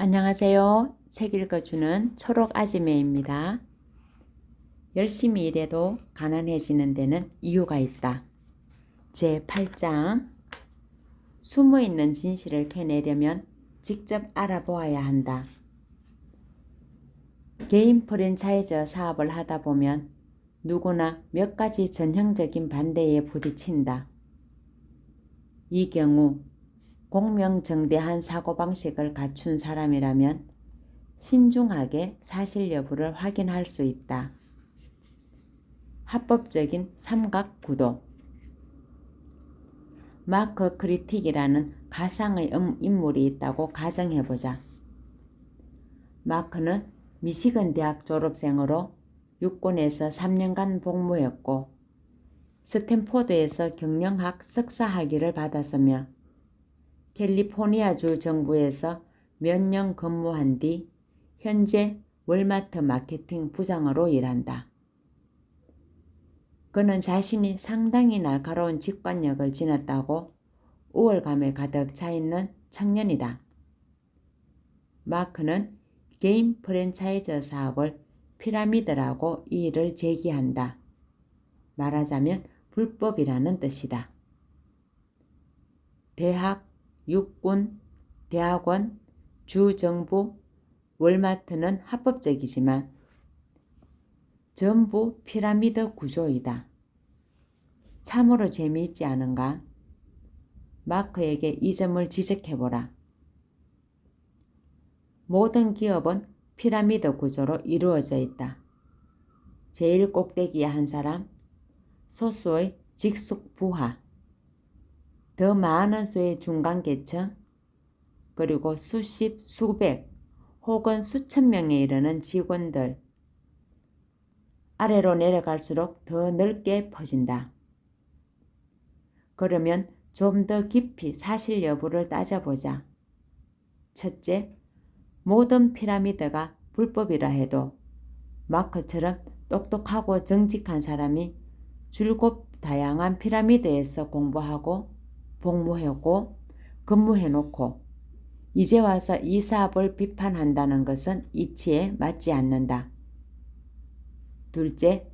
안녕하세요. 책 읽어주는 초록 아지매입니다. 열심히 일해도 가난해지는 데는 이유가 있다. 제8장 숨어있는 진실을 캐내려면 직접 알아보아야 한다. 개인 프랜차이즈 사업을 하다 보면 누구나 몇 가지 전형적인 반대에 부딪힌다. 이 경우 공명정대한 사고방식을 갖춘 사람이라면 신중하게 사실 여부를 확인할 수 있다. 합법적인 삼각구도. 마크 크리틱이라는 가상의 인물이 있다고 가정해보자. 마크는 미시건 대학 졸업생으로 육군에서 3년간 복무했고 스탠포드에서 경영학 석사학위를 받았으며 캘리포니아주 정부에서 몇 년 근무한 뒤 현재 월마트 마케팅 부장으로 일한다. 그는 자신이 상당히 날카로운 직관력을 지녔다고 우월감에 가득 차 있는 청년이다. 마크는 개인 프랜차이즈 사업을 피라미드라고 이의를 제기한다. 말하자면 불법이라는 뜻이다. 대학, 육군, 대학원, 주정부, 월마트는 합법적이지만 전부 피라미드 구조이다. 참으로 재미있지 않은가? 마크에게 이 점을 지적해보라. 모든 기업은 피라미드 구조로 이루어져 있다. 제일 꼭대기에 한 사람, 소수의 직속 부하, 더 많은 수의 중간계층, 그리고 수십, 수백 혹은 수천 명에 이르는 직원들, 아래로 내려갈수록 더 넓게 퍼진다. 그러면 좀 더 깊이 사실 여부를 따져보자. 첫째, 모든 피라미드가 불법이라 해도 마크처럼 똑똑하고 정직한 사람이 줄곧 다양한 피라미드에서 공부하고 복무하고 근무해놓고 이제 와서 이 사업을 비판한다는 것은 이치에 맞지 않는다. 둘째,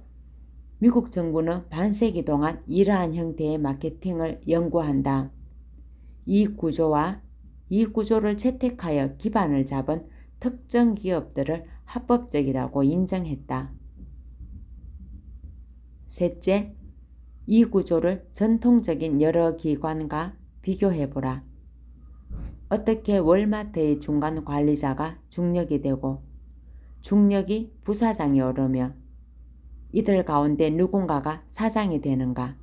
미국 정부는 반세기 동안 이러한 형태의 마케팅을 연구한다. 이 구조를 채택하여 기반을 잡은 특정 기업들을 합법적이라고 인정했다. 셋째, 이 구조를 전통적인 여러 기관과 비교해보라. 어떻게 월마트의 중간 관리자가 중력이 되고 중력이 부사장이 오르며 이들 가운데 누군가가 사장이 되는가?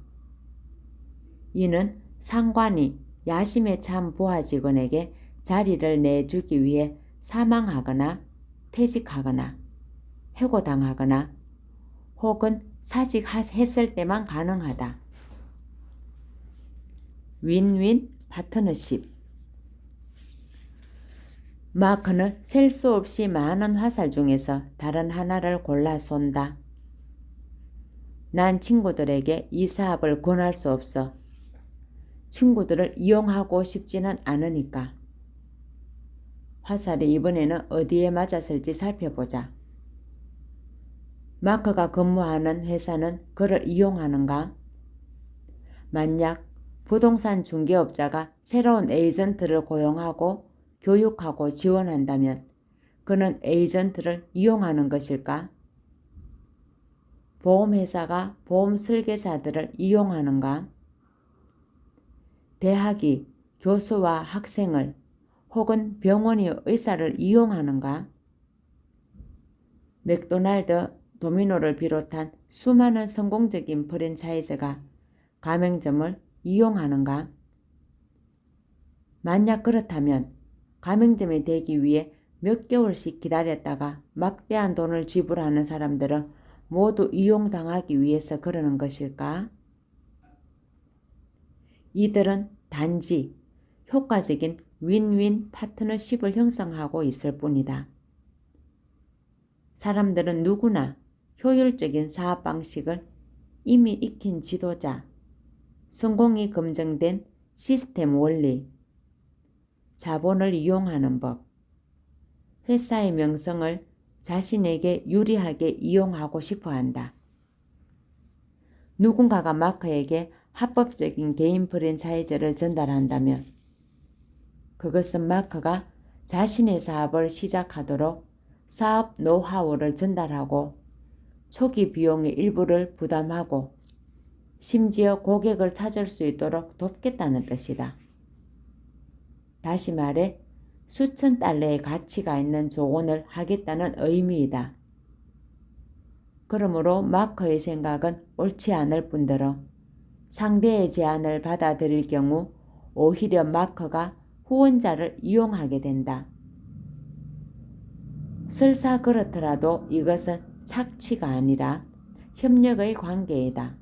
이는 상관이 야심에 찬 부하 직원에게 자리를 내주기 위해 사망하거나 퇴직하거나 해고당하거나 혹은 사직했을 때만 가능하다. 윈윈 파트너십. 마크는 셀 수 없이 많은 화살 중에서 다른 하나를 골라 쏜다. 난 친구들에게 이 사업을 권할 수 없어. 친구들을 이용하고 싶지는 않으니까. 화살이 이번에는 어디에 맞았을지 살펴보자. 마크가 근무하는 회사는 그를 이용하는가? 만약 부동산 중개업자가 새로운 에이전트를 고용하고 교육하고 지원한다면 그는 에이전트를 이용하는 것일까? 보험회사가 보험 설계사들을 이용하는가? 대학이 교수와 학생을 혹은 병원이 의사를 이용하는가? 맥도날드, 도미노를 비롯한 수많은 성공적인 프랜차이즈가 가맹점을 이용하는가? 만약 그렇다면 가맹점이 되기 위해 몇 개월씩 기다렸다가 막대한 돈을 지불하는 사람들은 모두 이용당하기 위해서 그러는 것일까? 이들은 단지 효과적인 윈윈 파트너십을 형성하고 있을 뿐이다. 사람들은 누구나 효율적인 사업 방식을 이미 익힌 지도자, 성공이 검증된 시스템 원리, 자본을 이용하는 법, 회사의 명성을 자신에게 유리하게 이용하고 싶어 한다. 누군가가 마크에게 합법적인 개인 프랜차이즈를 전달한다면 그것은 마크가 자신의 사업을 시작하도록 사업 노하우를 전달하고 초기 비용의 일부를 부담하고 심지어 고객을 찾을 수 있도록 돕겠다는 뜻이다. 다시 말해 수천 달러의 가치가 있는 조언을 하겠다는 의미이다. 그러므로 마크의 생각은 옳지 않을 뿐더러 상대의 제안을 받아들일 경우 오히려 마크가 후원자를 이용하게 된다. 설사 그렇더라도 이것은 착취가 아니라 협력의 관계이다.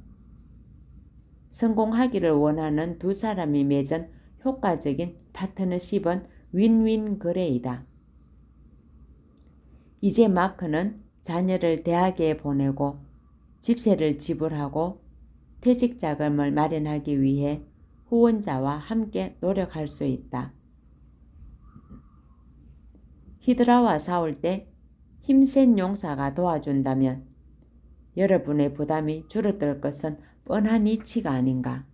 성공하기를 원하는 두 사람이 맺은 효과적인 파트너십은 윈윈 거래이다. 이제 마크는 자녀를 대학에 보내고 집세를 지불하고 퇴직 자금을 마련하기 위해 후원자와 함께 노력할 수 있다. 히드라와 싸울 때 힘센 용사가 도와준다면 여러분의 부담이 줄어들 것은 뻔한 이치가 아닌가.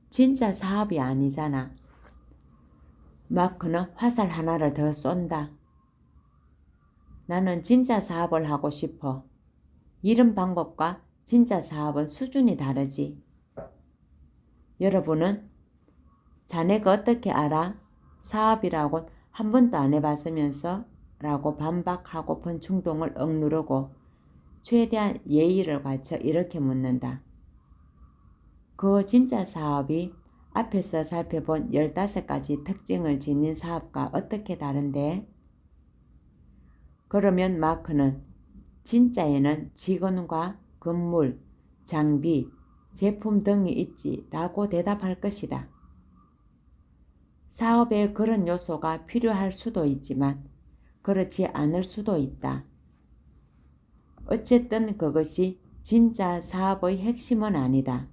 진짜 사업이 아니잖아. 마크는 화살 하나를 더 쏜다. 나는 진짜 사업을 하고 싶어. 이런 방법과 진짜 사업은 수준이 다르지. 여러분은 자네가 어떻게 알아? 사업이라곤 한 번도 안 해봤으면서 라고 반박하고픈 충동을 억누르고 최대한 예의를 갖춰 이렇게 묻는다. 그 진짜 사업이 앞에서 살펴본 15가지 특징을 지닌 사업과 어떻게 다른데? 그러면 마크는 진짜에는 직원과 건물, 장비, 제품 등이 있지 라고 대답할 것이다. 사업에 그런 요소가 필요할 수도 있지만 그렇지 않을 수도 있다. 어쨌든 그것이 진짜 사업의 핵심은 아니다.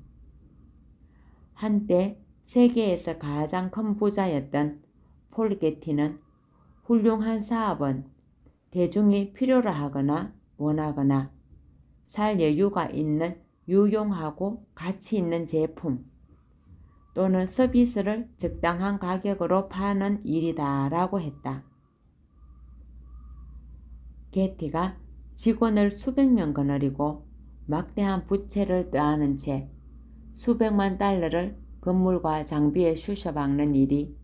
한때 세계에서 가장 큰 부자였던 폴 게티는 훌륭한 사업은 대중이 필요로 하거나 원하거나 살 여유가 있는 유용하고 가치 있는 제품 또는 서비스를 적당한 가격으로 파는 일이다 라고 했다. 게티가 직원을 수백 명 거느리고 막대한 부채를 떠안은 채 수백만 달러를 건물과 장비에 쑤셔박는 일이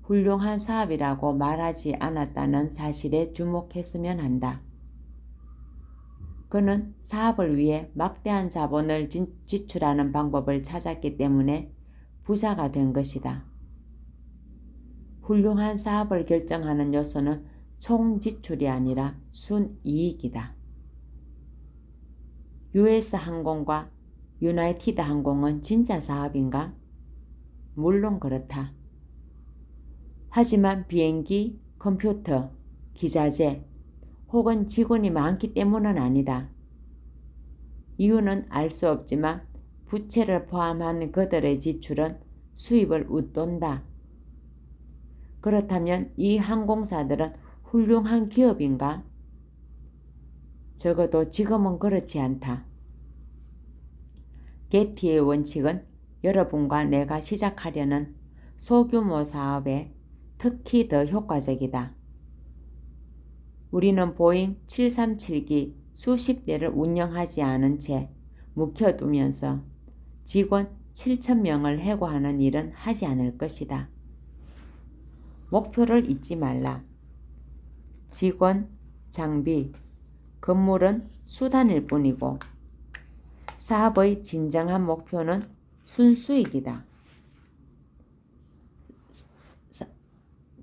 훌륭한 사업이라고 말하지 않았다는 사실에 주목했으면 한다. 그는 사업을 위해 막대한 자본을 지출하는 방법을 찾았기 때문에 부자가 된 것이다. 훌륭한 사업을 결정하는 요소는 총 지출이 아니라 순이익이다. US 항공과 유나이티드 항공은 진짜 사업인가? 물론 그렇다. 하지만 비행기, 컴퓨터, 기자재 혹은 직원이 많기 때문은 아니다. 이유는 알 수 없지만 부채를 포함한 그들의 지출은 수입을 웃돈다. 그렇다면 이 항공사들은 훌륭한 기업인가? 적어도 지금은 그렇지 않다. 게티의 원칙은 여러분과 내가 시작하려는 소규모 사업에 특히 더 효과적이다. 우리는 보잉 737기 수십 대를 운영하지 않은 채 묵혀두면서 직원 7,000명을 해고하는 일은 하지 않을 것이다. 목표를 잊지 말라. 직원, 장비, 건물은 수단일 뿐이고 사업의 진정한 목표는 순수익이다.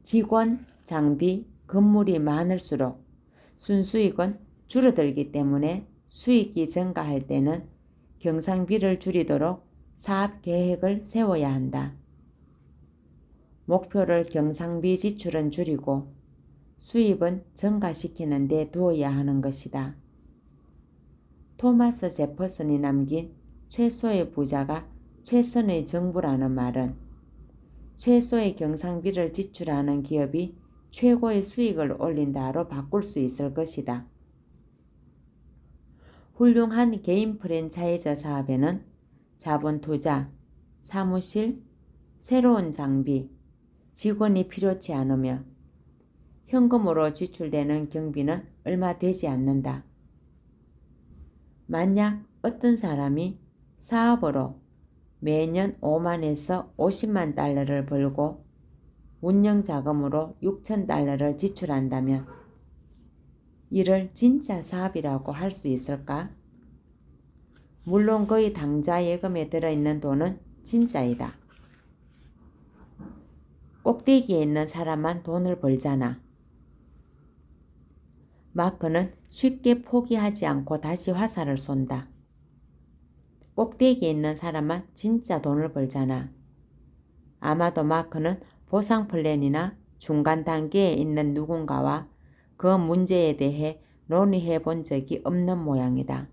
직원, 장비, 건물이 많을수록 순수익은 줄어들기 때문에 수익이 증가할 때는 경상비를 줄이도록 사업 계획을 세워야 한다. 목표를 경상비 지출은 줄이고 수입은 증가시키는 데 두어야 하는 것이다. 토마스 제퍼슨이 남긴 최소의 부자가 최선의 정부라는 말은 최소의 경상비를 지출하는 기업이 최고의 수익을 올린다로 바꿀 수 있을 것이다. 훌륭한 개인 프랜차이저 사업에는 자본 투자, 사무실, 새로운 장비, 직원이 필요치 않으며 현금으로 지출되는 경비는 얼마 되지 않는다. 만약 어떤 사람이 사업으로 매년 5만에서 50만 달러를 벌고 운영 자금으로 6천 달러를 지출한다면 이를 진짜 사업이라고 할 수 있을까? 물론 그의 당좌 예금에 들어있는 돈은 진짜이다. 꼭대기에 있는 사람만 돈을 벌잖아. 마크는 쉽게 포기하지 않고 다시 화살을 쏜다. 꼭대기에 있는 사람만 진짜 돈을 벌잖아. 아마도 마크는 보상 플랜이나 중간 단계에 있는 누군가와 그 문제에 대해 논의해 본 적이 없는 모양이다.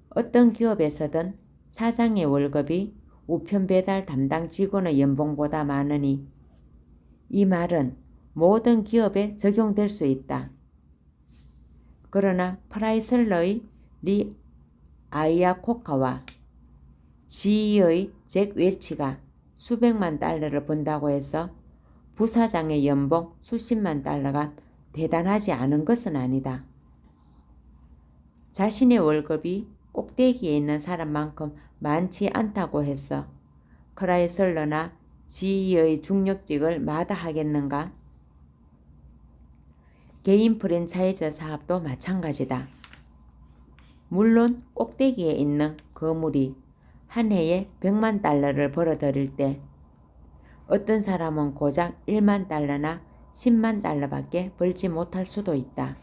어떤 기업에서든 사장의 월급이 우편 배달 담당 직원의 연봉보다 많으니 이 말은 모든 기업에 적용될 수 있다. 그러나 프라이슬러의 리 아이아코카와 GE의 잭 웰치가 수백만 달러를 번다고 해서 부사장의 연봉 수십만 달러가 대단하지 않은 것은 아니다. 자신의 월급이 꼭대기에 있는 사람만큼 많지 않다고 해서 크라이슬러나 GE의 중력직을 마다하겠는가? 개인 프랜차이즈 사업도 마찬가지다. 물론 꼭대기에 있는 거물이 한 해에 100만 달러를 벌어들일 때 어떤 사람은 고작 1만 달러나 10만 달러밖에 벌지 못할 수도 있다.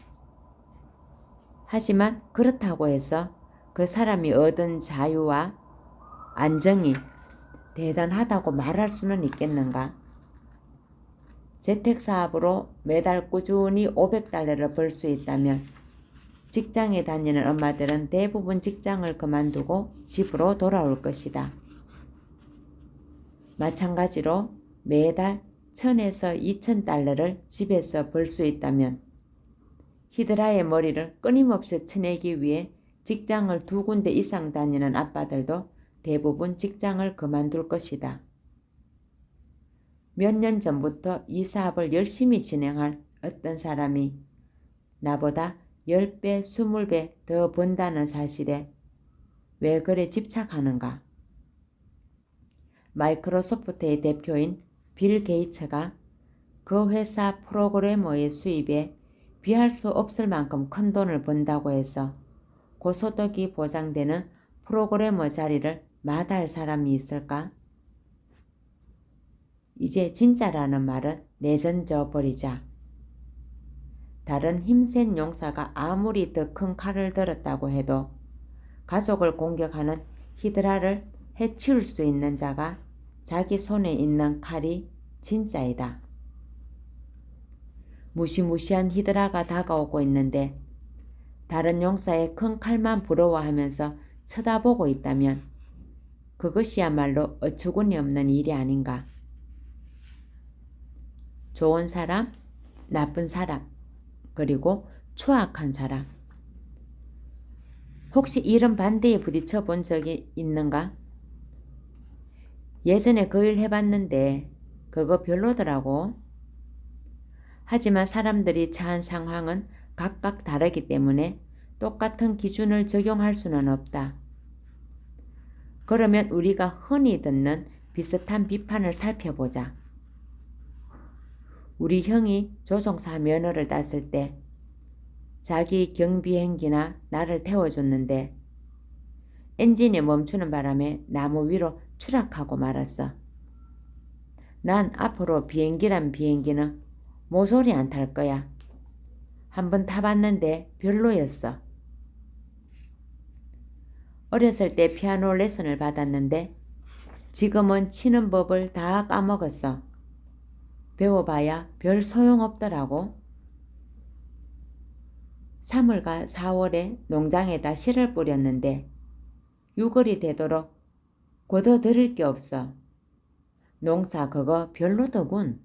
하지만 그렇다고 해서 그 사람이 얻은 자유와 안정이 대단하다고 말할 수는 있겠는가? 재택사업으로 매달 꾸준히 500달러를 벌 수 있다면 직장에 다니는 엄마들은 대부분 직장을 그만두고 집으로 돌아올 것이다. 마찬가지로 매달 1000에서 2000달러를 집에서 벌 수 있다면 히드라의 머리를 끊임없이 쳐내기 위해 직장을 2군데 이상 다니는 아빠들도 대부분 직장을 그만둘 것이다. 몇 년 전부터 이 사업을 열심히 진행할 어떤 사람이 나보다 10배, 20배 더 번다는 사실에 왜 그래 집착하는가? 마이크로소프트의 대표인 빌 게이츠가 그 회사 프로그래머의 수입에 비할 수 없을 만큼 큰 돈을 번다고 해서 고소득이 보장되는 프로그래머 자리를 마다할 사람이 있을까? 이제 진짜라는 말은 내던져 버리자. 다른 힘센 용사가 아무리 더 큰 칼을 들었다고 해도 가족을 공격하는 히드라를 해치울 수 있는 자가 자기 손에 있는 칼이 진짜이다. 무시무시한 히드라가 다가오고 있는데 다른 용사의 큰 칼만 부러워하면서 쳐다보고 있다면 그것이야말로 어처구니 없는 일이 아닌가. 좋은 사람, 나쁜 사람, 그리고 추악한 사람. 혹시 이런 반대에 부딪혀 본 적이 있는가? 예전에 그 일 해봤는데 그거 별로더라고. 하지만 사람들이 처한 상황은 각각 다르기 때문에 똑같은 기준을 적용할 수는 없다. 그러면 우리가 흔히 듣는 비슷한 비판을 살펴보자. 우리 형이 조종사 면허를 땄을 때 자기 경비행기나 나를 태워줬는데 엔진이 멈추는 바람에 나무 위로 추락하고 말았어. 난 앞으로 비행기란 비행기는 모서리 안 탈 거야. 한번 타봤는데 별로였어. 어렸을 때 피아노 레슨을 받았는데 지금은 치는 법을 다 까먹었어. 배워봐야 별 소용없더라고. 3월과 4월에 농장에다 씨를 뿌렸는데 6월이 되도록 걷어들일 게 없어. 농사 그거 별로더군.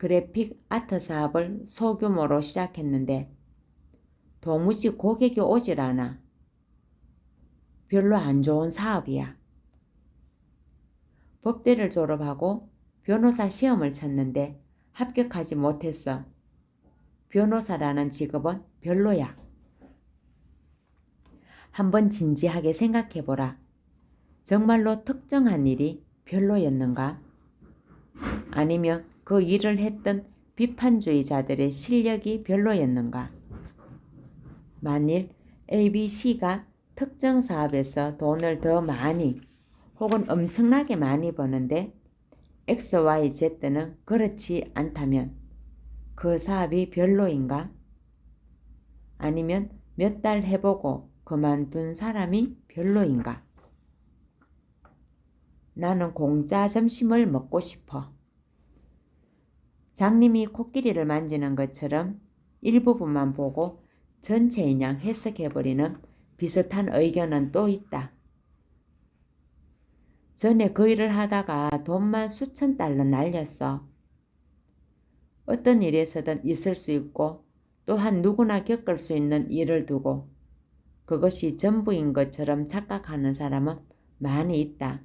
그래픽 아트 사업을 소규모로 시작했는데 도무지 고객이 오질 않아. 별로 안 좋은 사업이야. 법대를 졸업하고 변호사 시험을 쳤는데 합격하지 못했어. 변호사라는 직업은 별로야. 한번 진지하게 생각해보라. 정말로 특정한 일이 별로였는가? 아니면 그 일을 했던 비판주의자들의 실력이 별로였는가? 만일 ABC가 특정 사업에서 돈을 더 많이 혹은 엄청나게 많이 버는데 XYZ는 그렇지 않다면 그 사업이 별로인가? 아니면 몇 달 해보고 그만둔 사람이 별로인가? 나는 공짜 점심을 먹고 싶어. 장님이 코끼리를 만지는 것처럼 일부분만 보고 전체인 양 해석해버리는 비슷한 의견은 또 있다. 전에 그 일을 하다가 돈만 수천 달러 날렸어. 어떤 일에서든 있을 수 있고 또한 누구나 겪을 수 있는 일을 두고 그것이 전부인 것처럼 착각하는 사람은 많이 있다.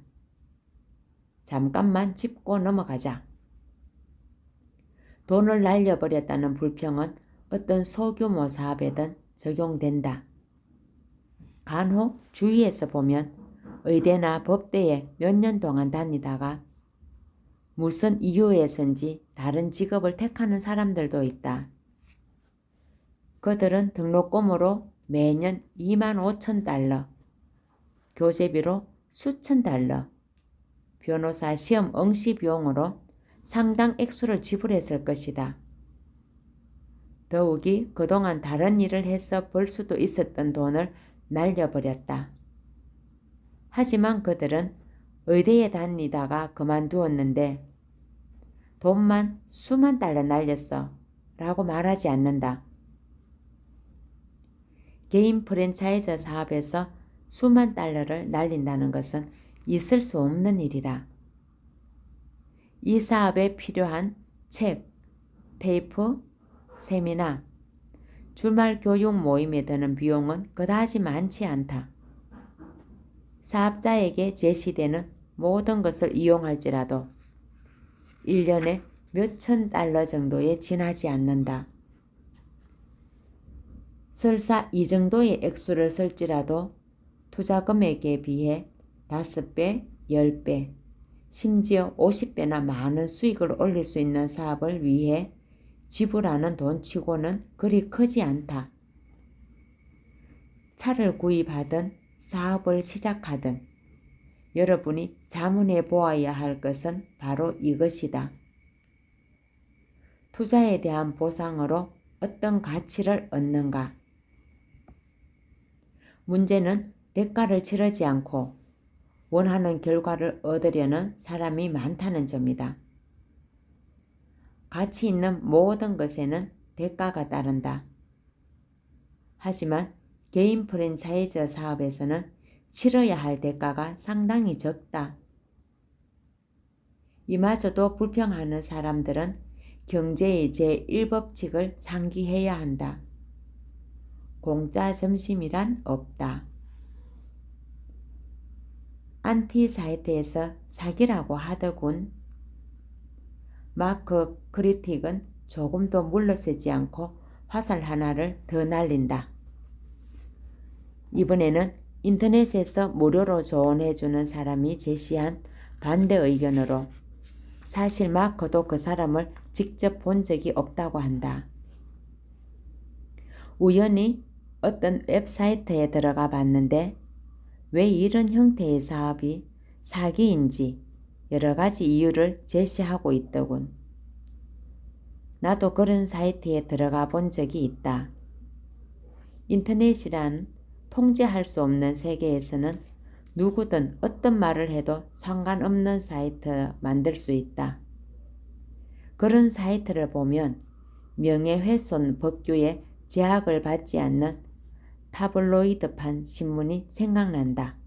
잠깐만 짚고 넘어가자. 돈을 날려버렸다는 불평은 어떤 소규모 사업에든 적용된다. 간혹 주위에서 보면 의대나 법대에 몇 년 동안 다니다가 무슨 이유에선지 다른 직업을 택하는 사람들도 있다. 그들은 등록금으로 매년 25,000달러, 교재비로 수천 달러, 변호사 시험 응시 비용으로 상당 액수를 지불했을 것이다. 더욱이 그동안 다른 일을 해서 벌 수도 있었던 돈을 날려버렸다. 하지만 그들은 의대에 다니다가 그만두었는데 돈만 수만 달러 날렸어 라고 말하지 않는다. 개인 프랜차이즈 사업에서 수만 달러를 날린다는 것은 있을 수 없는 일이다. 이 사업에 필요한 책, 테이프, 세미나, 주말 교육 모임에 드는 비용은 그다지 많지 않다. 사업자에게 제시되는 모든 것을 이용할지라도 1년에 몇천 달러 정도에 지나지 않는다. 설사 이 정도의 액수를 쓸지라도 투자 금액에 비해 5배, 10배, 심지어 50배나 많은 수익을 올릴 수 있는 사업을 위해 지불하는 돈치고는 그리 크지 않다. 차를 구입하든 사업을 시작하든 여러분이 자문해 보아야 할 것은 바로 이것이다. 투자에 대한 보상으로 어떤 가치를 얻는가? 문제는 대가를 치르지 않고 원하는 결과를 얻으려는 사람이 많다는 점이다. 가치 있는 모든 것에는 대가가 따른다. 하지만 개인 프랜차이즈 사업에서는 치러야 할 대가가 상당히 적다. 이마저도 불평하는 사람들은 경제의 제1법칙을 상기해야 한다. 공짜 점심이란 없다. 안티 사이트에서 사기라고 하더군. 마크 크리틱은 조금도 물러서지 않고 화살 하나를 더 날린다. 이번에는 인터넷에서 무료로 조언해주는 사람이 제시한 반대 의견으로 사실 마크도 그 사람을 직접 본 적이 없다고 한다. 우연히 어떤 웹사이트에 들어가 봤는데 왜 이런 형태의 사업이 사기인지 여러 가지 이유를 제시하고 있더군. 나도 그런 사이트에 들어가 본 적이 있다. 인터넷이란 통제할 수 없는 세계에서는 누구든 어떤 말을 해도 상관없는 사이트 만들 수 있다. 그런 사이트를 보면 명예훼손 법규에 제약을 받지 않는 타블로이드판 신문이 생각난다.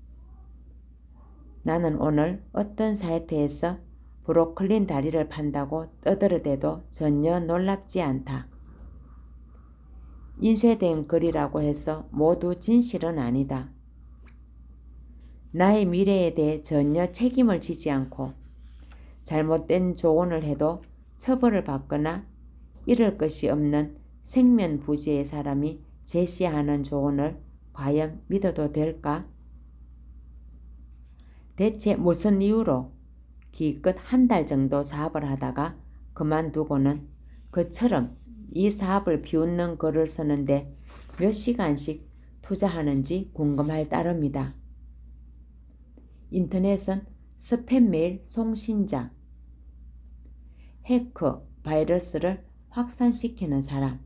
나는 오늘 어떤 사이트에서 브로콜린 다리를 판다고 떠들어대도 전혀 놀랍지 않다. 인쇄된 글이라고 해서 모두 진실은 아니다. 나의 미래에 대해 전혀 책임을 지지 않고 잘못된 조언을 해도 처벌을 받거나 잃을 것이 없는 생면부지의 사람이 제시하는 조언을 과연 믿어도 될까? 대체 무슨 이유로 기껏 한 달 정도 사업을 하다가 그만두고는 그처럼 이 사업을 비웃는 글을 쓰는데 몇 시간씩 투자하는지 궁금할 따름이다. 인터넷은 스팸 메일 송신자, 해커, 바이러스를 확산시키는 사람,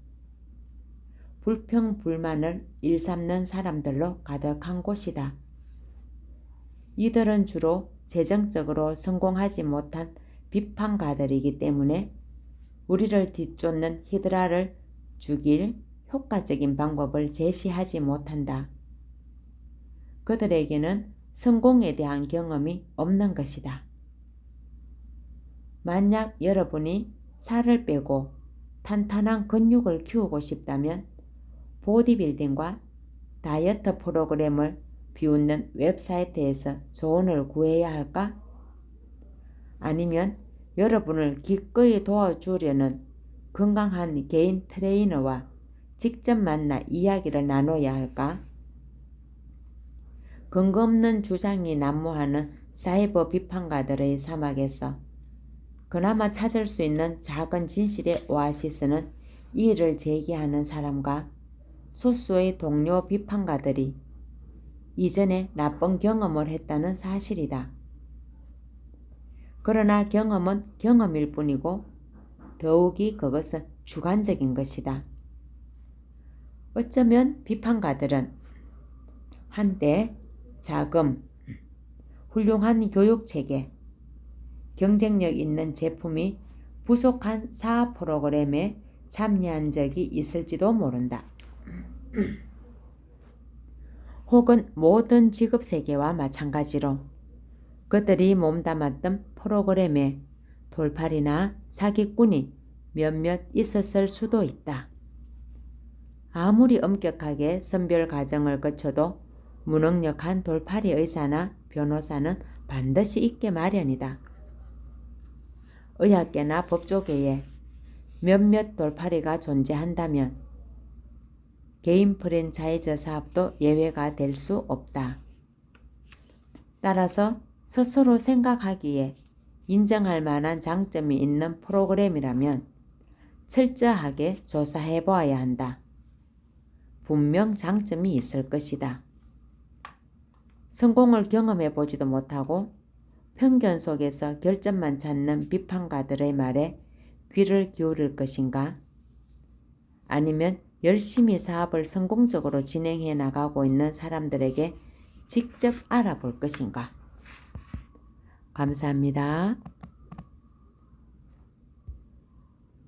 불평 불만을 일삼는 사람들로 가득한 곳이다. 이들은 주로 재정적으로 성공하지 못한 비판가들이기 때문에 우리를 뒤쫓는 히드라를 죽일 효과적인 방법을 제시하지 못한다. 그들에게는 성공에 대한 경험이 없는 것이다. 만약 여러분이 살을 빼고 탄탄한 근육을 키우고 싶다면 보디빌딩과 다이어트 프로그램을 비웃는 웹사이트에서 조언을 구해야 할까? 아니면 여러분을 기꺼이 도와주려는 건강한 개인 트레이너와 직접 만나 이야기를 나눠야 할까? 근거 없는 주장이 난무하는 사이버 비판가들의 사막에서 그나마 찾을 수 있는 작은 진실의 오아시스는 이의를 제기하는 사람과 소수의 동료 비판가들이 이전에 나쁜 경험을 했다는 사실이다. 그러나 경험은 경험일 뿐이고 더욱이 그것은 주관적인 것이다. 어쩌면 비판가들은 한때 자금, 훌륭한 교육체계, 경쟁력 있는 제품이 부족한 사업 프로그램에 참여한 적이 있을지도 모른다. 혹은 모든 직업세계와 마찬가지로 그들이 몸담았던 프로그램에 돌팔이나 사기꾼이 몇몇 있었을 수도 있다. 아무리 엄격하게 선별 과정을 거쳐도 무능력한 돌팔이 의사나 변호사는 반드시 있게 마련이다. 의학계나 법조계에 몇몇 돌팔이가 존재한다면 개인 프랜차이즈 사업도 예외가 될 수 없다. 따라서 스스로 생각하기에 인정할 만한 장점이 있는 프로그램이라면 철저하게 조사해 보아야 한다. 분명 장점이 있을 것이다. 성공을 경험해 보지도 못하고 편견 속에서 결점만 찾는 비판가들의 말에 귀를 기울일 것인가? 아니면 열심히 사업을 성공적으로 진행해 나가고 있는 사람들에게 직접 알아볼 것인가? 감사합니다.